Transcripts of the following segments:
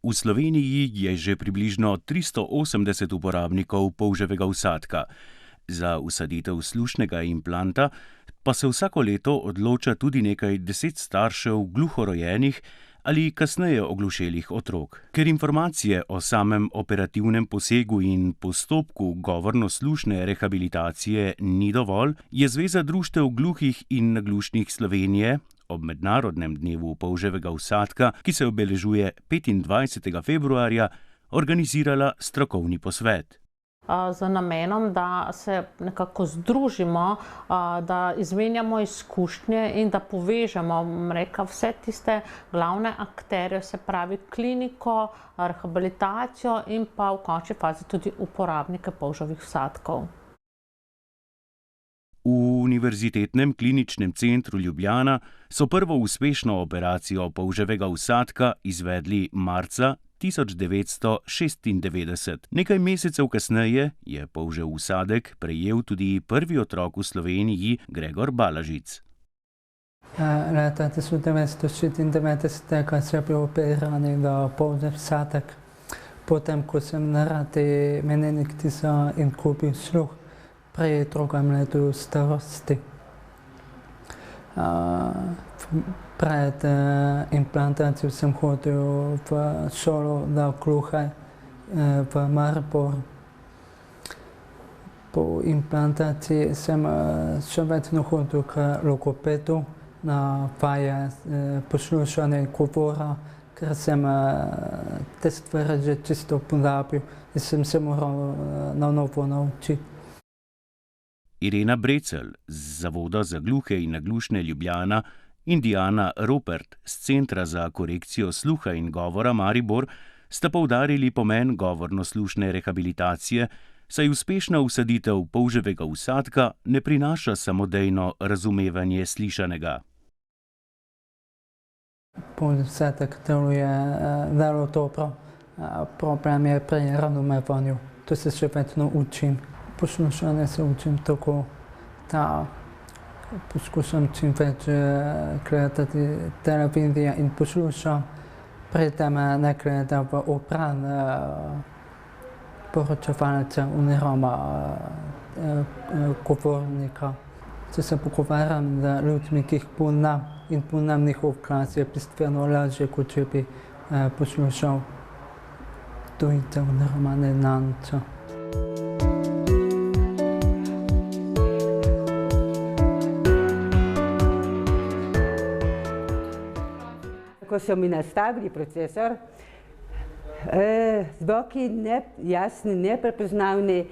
V Sloveniji je že približno 380 uporabnikov polževega vsadka. Za vsaditev slušnega implanta pa se vsako leto odloča tudi nekaj 10 staršev gluhorojenih ali kasneje oglušelih otrok. Ker informacije o samem operativnem posegu in postopku govorno-slušne rehabilitacije ni dovolj, je Zveza društev gluhih in naglušnih Slovenije ob Mednarodnem dnevu polževega vsadka, ki se obeležuje 25. februarja, organizirala strokovni posvet. Z namenom, da se nekako združimo, da izmenjamo izkušnje in da povežemo vse tiste glavne akterje, se pravi kliniko, rehabilitacijo in pa v končni fazi tudi uporabnike polževih vsadkov. V Univerzitetnem kliničnem centru Ljubljana so prvo uspešno operacijo polževega vsadka izvedli marca 1996. Nekaj mesecev kasneje je polžev vsadek prejel tudi prvi otrok v Sloveniji, Gregor Balažic. Leta 1996 sem bil operiran za polžev vsadek, potem ko sem zaradi meningitisa izgubil sluh pri 2. letu starosti. Pred implantacijo sem hodil v šolo za gluhe v Mariboru. Po implantaciji sem še vedno hodil k logopedu na vaje poslušanja govora, ker sem te stvari že čisto pozabil in sem se moral na novo naučiti. Irena Brecelj z Zavoda za gluhe in naglušne Ljubljana in Diana Ropert z Centra za korekcijo sluha in govora Maribor sta poudarili pomen govorno-slušne rehabilitacije, saj uspešna vsaditev polževega vsadka ne prinaša samodejno razumevanje slišanega. Polžev vsadek deluje zelo dobro. Problem je pri razumevanju. To se še vedno učim. Poslušanje se učim tako, da poskušam čim več gledati televizijo in poslušam, predtem ne gledam v obran poročevalca oziroma govornika. Če se pogovarjam z ljudmi, ki jih poznam in poznam njihov glas, je bistveno lažje, kot če bi poslušal tujce oziroma neznance. Ko so mi nastavili procesor, zvoki nejasni, neprepoznavni,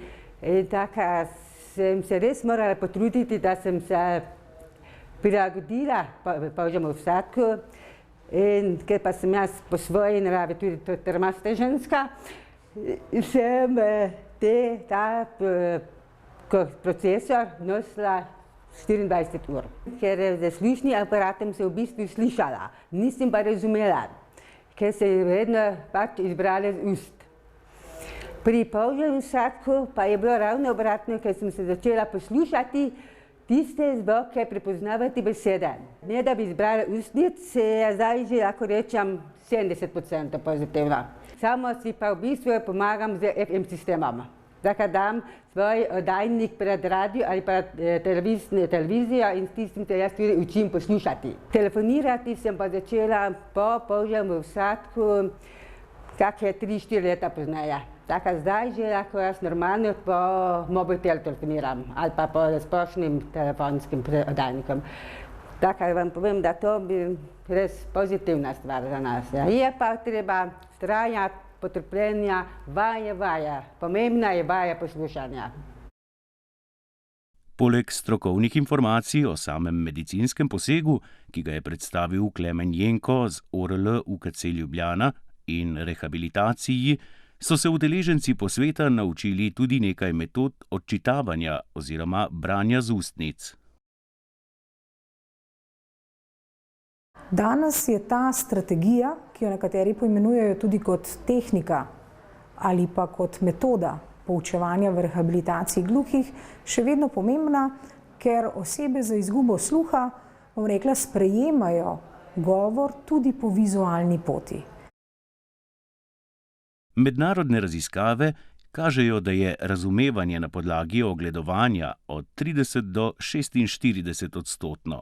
tako sem se res morala potruditi, da sem se prilagodila polževemu vsadku, ker pa sem jaz po svoji naravi tudi trmasta ženska, sem ta procesor nosila 24 ur. Ker z slušnim aparatom sem v bistvu slišala, nisem pa razumela, ker sem vedno pač izbrala z ust. Pri polževem vsadku pa je bilo ravno obratno, ker sem se začela poslušati tiste zvoke, prepoznavati besede. Ne da bi izbrala ustnic, se je zdaj že, lahko rečem, 70% pozitivno. Samo si pa v bistvu pomagam z FM sistemom. Tako dam svoj oddajnik pred radio ali pa televizijo in s tistim se jaz tudi učim poslušati. Telefonirati sem pa začela po polževem vsadku, kakšne 3-4 leta pozneje. Tako zdaj že lahko jaz normalno po mobitel telefoniram ali pa po splošnim telefonskim oddajnikom. Tako vam povem, da to bi res pozitivna stvar za nas. Je pa treba vztrajati, potrpljenja, vaje. Pomembna je vaja poslušanja. Poleg strokovnih informacij o samem medicinskem posegu, ki ga je predstavil Klemen Jenko z ORL UKC Ljubljana, in rehabilitaciji, so se udeleženci posveta naučili tudi nekaj metod odčitavanja oziroma branja z ustnic. Danes je ta strategija, ki jo nekateri poimenujejo tudi kot tehnika ali pa kot metoda poučevanja v rehabilitaciji gluhih, še vedno pomembna, ker osebe z izgubo sluha, sprejemajo govor tudi po vizualni poti. Mednarodne raziskave kažejo, da je razumevanje na podlagi ogledovanja od 30 do 46%.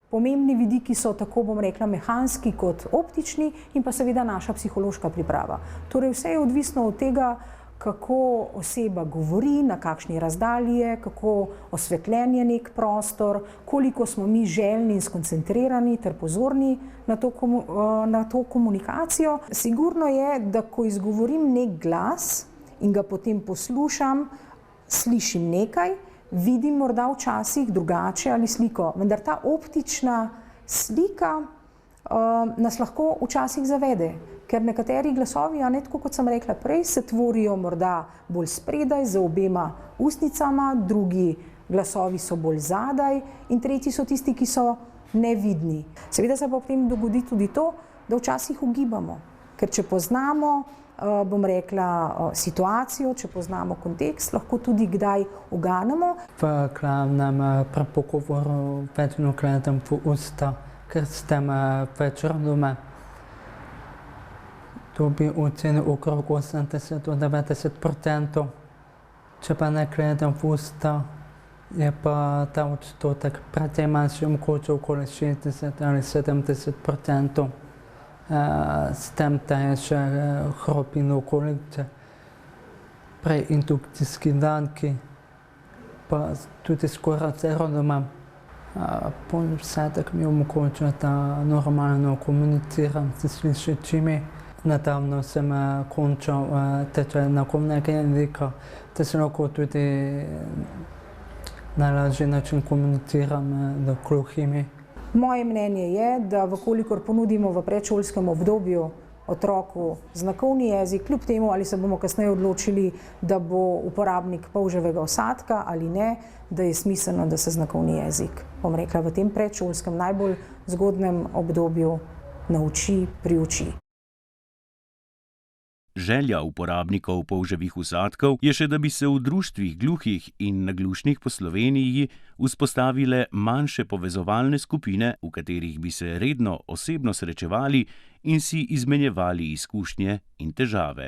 Pomembni vidiki so tako, bom rekla, mehanski kot optični in pa seveda naša psihološka priprava. Torej vse je odvisno od tega, kako oseba govori, na kakšni razdalji je, kako osvetljen je nek prostor, koliko smo mi željni in skoncentrirani ter pozorni na to komunikacijo. Sigurno je, da ko izgovorim nek glas in ga potem poslušam, slišim nekaj, vidim morda včasih drugače ali sliko, vendar ta optična slika nas lahko včasih zavede, ker nekateri glasovi, tako kot sem rekla prej, se tvorijo morda bolj spredaj z obema ustnicama, drugi glasovi so bolj zadaj in tretji so tisti, ki so nevidni. Seveda se pa potem dogodi tudi to, da včasih ugibamo, ker če poznamo, bom rekla, situacijo, če poznamo kontekst, lahko tudi kdaj uganemo. V glavnem pri pogovoru vedno gledam v usta, ker s tem več razume. To bi ocenil okrog 80 do 90%. Če pa ne gledam v usta, je pa ta odstotek precej manjši, mogoče okoli 60 ali 70%. S tem da je še hrob in okolice, prej indukcijski danki, pa tudi skoraj vse razumem. Vsadek mi omogoča, da normalno komuniciram s slišečimi. Nedavno sem končal tečaj znakovnega jezika, da se lahko tudi na lažji način komuniciram z gluhimi. Moje mnenje je, da vkolikor ponudimo v predšolskem obdobju otroku znakovni jezik, kljub temu, ali se bomo kasneje odločili, da bo uporabnik polževega vsadka ali ne, da je smiselno, da se znakovni jezik, bom rekla, v tem predšolskem najbolj zgodnem obdobju nauči, priuči. Želja uporabnikov polževih vsadkov je še, da bi se v društvih gluhih in naglušnih po Sloveniji vzpostavile manjše povezovalne skupine, v katerih bi se redno osebno srečevali in si izmenjevali izkušnje in težave.